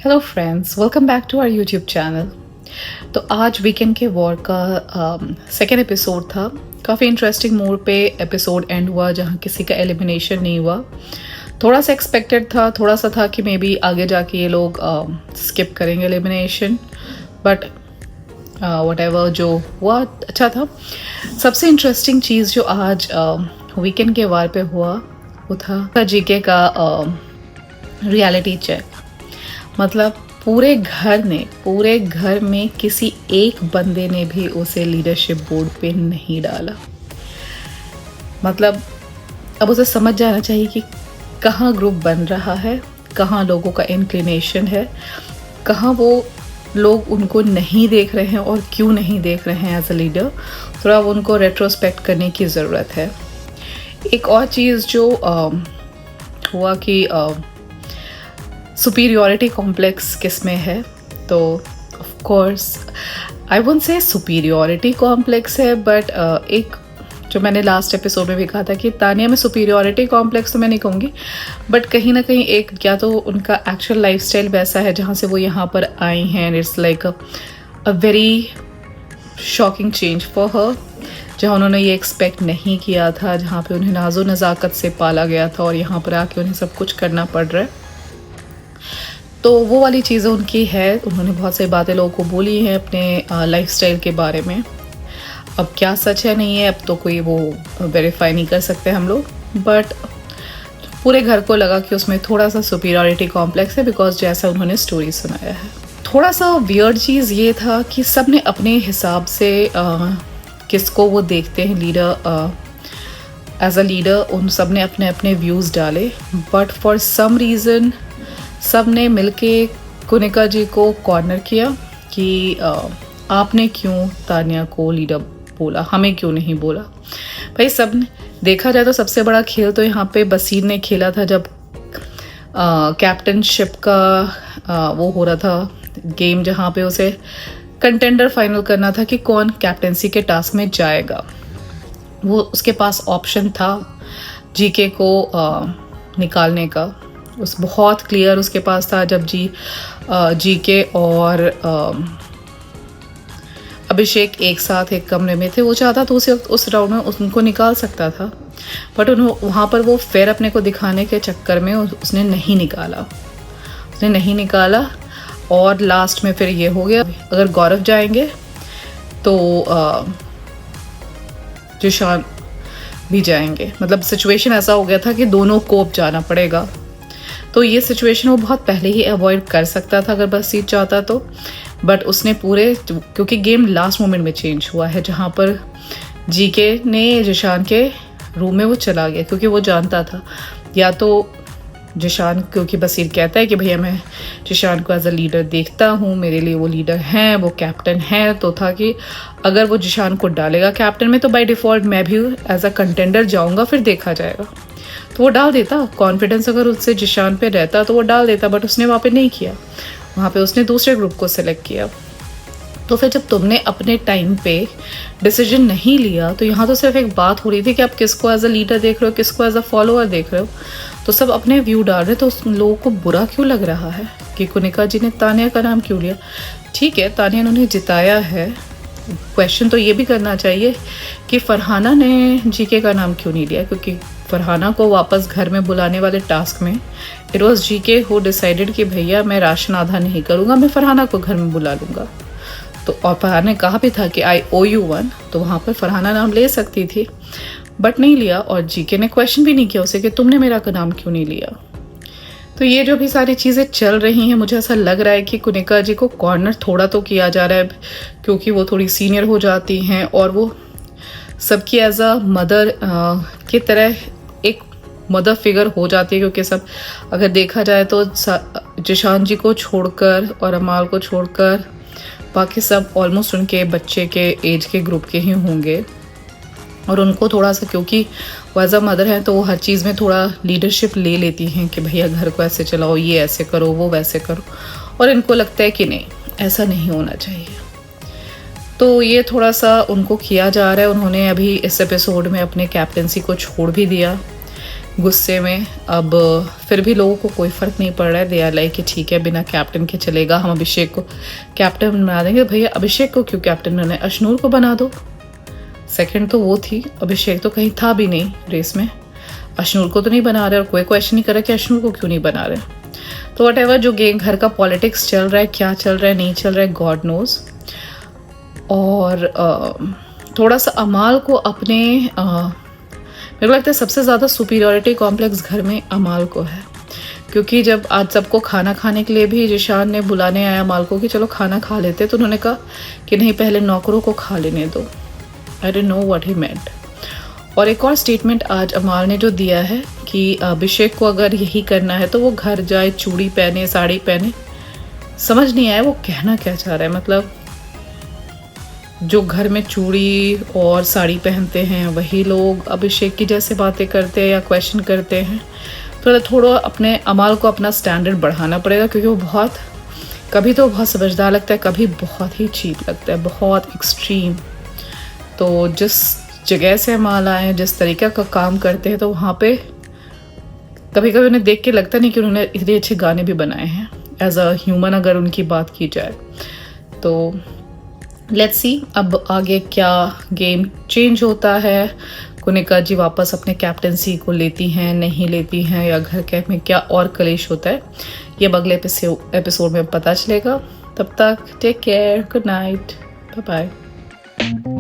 Hello friends, welcome back to our YouTube channel. तो आज weekend के वॉर का सेकेंड एपिसोड था। काफ़ी इंटरेस्टिंग मोड पे एपिसोड एंड हुआ जहाँ किसी का एलिमिनेशन नहीं हुआ। थोड़ा सा एक्सपेक्टेड था, थोड़ा सा था कि मे बी आगे जाके ये लोग स्किप करेंगे एलिमिनेशन, बट वट एवर जो हुआ अच्छा था। सबसे इंटरेस्टिंग चीज़ जो आज वीकेंड के वार पे हुआ वो था जीके का रियलिटी चेक। मतलब पूरे घर में किसी एक बंदे ने भी उसे लीडरशिप बोर्ड पे नहीं डाला। मतलब अब उसे समझ जाना चाहिए कि कहाँ ग्रुप बन रहा है, कहाँ लोगों का इंक्लिनेशन है, कहाँ वो लोग उनको नहीं देख रहे हैं और क्यों नहीं देख रहे हैं एज अ लीडर। थोड़ा उनको रेट्रोस्पेक्ट करने की ज़रूरत है। एक और चीज़ जो हुआ कि सुपीरियॉरिटी कॉम्प्लेक्स किस में है, तो of course I won't say superiority complex है, बट एक जो मैंने लास्ट एपिसोड में भी कहा था कि तानिया में सुपीरियॉरिटी कॉम्प्लेक्स तो मैं नहीं कहूँगी, बट कहीं ना कहीं एक या तो उनका एक्चुअल लाइफस्टाइल वैसा है जहाँ से वो यहाँ पर आई हैं। It's like a very shocking change for her, जहाँ उन्होंने ये एक्सपेक्ट नहीं किया था, जहाँ पे उन्हें नाजो नज़ाकत से पाला गया था और यहाँ पर आके उन्हें सब कुछ करना पड़ रहा है। तो वो वाली चीज़ें उनकी है। उन्होंने बहुत सारी बातें लोगों को बोली हैं अपने लाइफस्टाइल के बारे में। अब क्या सच है नहीं है अब तो कोई वो वेरीफाई नहीं कर सकते हम लोग, बट पूरे घर को लगा कि उसमें थोड़ा सा सुपीरियॉरिटी कॉम्प्लेक्स है, बिकॉज जैसा उन्होंने स्टोरी सुनाया है। थोड़ा सा वियर्ड चीज़ ये था कि सब ने अपने हिसाब से किसको वो देखते हैं लीडर एज अ लीडर, उन सब ने अपने अपने व्यूज़ डाले, बट फॉर सम रीज़न सब ने मिलके कुनिका जी को कॉर्नर किया कि आपने क्यों तानिया को लीडर बोला, हमें क्यों नहीं बोला। भाई सब ने देखा जाए तो सबसे बड़ा खेल तो यहाँ पे बसीर ने खेला था, जब कैप्टनशिप का वो हो रहा था गेम, जहाँ पे उसे कंटेंडर फाइनल करना था कि कौन कैप्टनसी के टास्क में जाएगा। वो उसके पास ऑप्शन था जीके को निकालने का, उस बहुत क्लियर उसके पास था। जब जीके और अभिषेक एक साथ एक कमरे में थे, वो चाहता तो उस राउंड में उनको निकाल सकता था, बट वहाँ पर वो फेयर अपने को दिखाने के चक्कर में उसने नहीं निकाला। और लास्ट में फिर ये हो गया, अगर गौरव जाएंगे तो जिशान भी जाएंगे। मतलब सिचुएशन ऐसा हो गया था कि दोनों को अब जाना पड़ेगा। तो ये सिचुएशन वो बहुत पहले ही अवॉइड कर सकता था अगर बस सीट चाहता तो, बट उसने क्योंकि गेम लास्ट मोमेंट में चेंज हुआ है, जहाँ पर जीके ने जिशान के रूम में वो चला गया, क्योंकि वो जानता था या तो जिशान, क्योंकि बसीर कहता है कि भैया मैं जिशान को एज अ लीडर देखता हूँ, मेरे लिए वो लीडर हैं, वो कैप्टन है, तो था कि अगर वो जिशान को डालेगा कैप्टन में तो बाय डिफ़ॉल्ट मैं भी एज अ कंटेंडर जाऊँगा, फिर देखा जाएगा। तो वो डाल देता, कॉन्फिडेंस अगर उससे जिशान पे रहता तो वो डाल देता, बट उसने वहाँ पे नहीं किया। वहाँ पे उसने दूसरे ग्रुप को सिलेक्ट किया। तो फिर जब तुमने अपने टाइम पे डिसीजन नहीं लिया, तो यहाँ तो सिर्फ एक बात हो रही थी कि आप किसको एज अ लीडर देख रहे हो, किसको एज अ फॉलोअर देख रहे हो। तो सब अपने व्यू डाल रहे, तो उस लोगों को बुरा क्यों लग रहा है कि कुनिका जी ने तानिया का नाम क्यों लिया। ठीक है, तानिया ने उन्हें जिताया है, क्वेश्चन तो ये भी करना चाहिए कि फरहाना ने जीके का नाम क्यों नहीं लिया, क्योंकि फरहाना को वापस घर में बुलाने वाले टास्क में it was GK who decided कि भैया मैं राशन आधा नहीं करूँगा, मैं फरहाना को घर में बुला लूँगा। तो और फरहाना ने कहा भी था कि आई ओ यू वन, तो वहाँ पर फरहाना नाम ले सकती थी, बट नहीं लिया। और जीके ने क्वेश्चन भी नहीं किया उसे कि तुमने मेरा का नाम क्यों नहीं लिया। तो ये जो भी सारी चीज़ें चल रही हैं, मुझे ऐसा लग रहा है कि कुनिका जी को कॉर्नर थोड़ा तो किया जा रहा है, क्योंकि वो थोड़ी सीनियर हो जाती हैं और वो सबकी एज अ मदर की तरह एक मदर फिगर हो जाती है, क्योंकि सब अगर देखा जाए तो जिशान जी को छोड़कर और अमाल को छोड़कर बाकी सब ऑलमोस्ट उनके बच्चे के एज के ग्रुप के ही होंगे, और उनको थोड़ा सा क्योंकि वो एज अ मदर है तो वो हर चीज़ में थोड़ा लीडरशिप ले लेती हैं कि भैया घर को ऐसे चलाओ, ये ऐसे करो, वो वैसे करो, और इनको लगता है कि नहीं ऐसा नहीं होना चाहिए। तो ये थोड़ा सा उनको किया जा रहा है। उन्होंने अभी इस एपिसोड में अपने कैप्टेंसी को छोड़ भी दिया गुस्से में। अब फिर भी लोगों को कोई फ़र्क नहीं पड़ रहा है, दे आर लाइक कि ठीक है बिना कैप्टन के चलेगा, हम अभिषेक को कैप्टन बना देंगे। भैया अभिषेक को क्यों कैप्टन बनाना है, अश्नूर को बना दो। सेकंड तो वो थी, अभिषेक तो कहीं था भी नहीं रेस में, अश्नूर को तो नहीं बना रहे और कोई क्वेश्चन नहीं कर रहा कि अश्नूर को क्यों नहीं बना रहे। तो वट एवर जो गेम घर का पॉलिटिक्स चल रहा है, क्या चल रहा है नहीं चल रहा है, गॉड नोज। और थोड़ा सा अमाल को अपने मेरे को लगता है सबसे ज़्यादा सुपीरियरिटी कॉम्प्लेक्स घर में अमाल को है, क्योंकि जब आज सबको खाना खाने के लिए भी जिशान ने बुलाने आया अमाल को कि चलो खाना खा लेते, तो उन्होंने कहा कि नहीं पहले नौकरों को खा लेने दो। I don't know what he meant. और एक और स्टेटमेंट आज अमाल ने जो दिया है कि अभिषेक को अगर यही करना है तो वो घर जाए, चूड़ी पहने, साड़ी पहने। समझ नहीं आया वो कहना क्या चाह रहा है। मतलब जो घर में चूड़ी और साड़ी पहनते हैं वही लोग अभिषेक की जैसे बातें करते हैं या क्वेश्चन करते हैं। तो थोड़ा अपने अमाल को अपना स्टैंडर्ड बढ़ाना पड़ेगा, क्योंकि वो बहुत कभी तो बहुत समझदार लगता है, कभी बहुत ही चीप लगता है, बहुत एक्सट्रीम। तो जिस जगह से अमाल आए हैं, जिस तरीके का काम करते हैं, तो वहाँ पे कभी कभी उन्हें देख के लगता नहीं कि उन्होंने इतने अच्छे गाने भी बनाए हैं एज अ ह्यूमन, अगर उनकी बात की जाए तो। लेट्स सी अब आगे क्या गेम चेंज होता है, कुनिका जी वापस अपने कैप्टनसी को लेती हैं नहीं लेती हैं, या घर के में क्या और कलेश होता है, ये अब अगले एपिसोड में पता चलेगा। तब तक take care, good night, bye bye.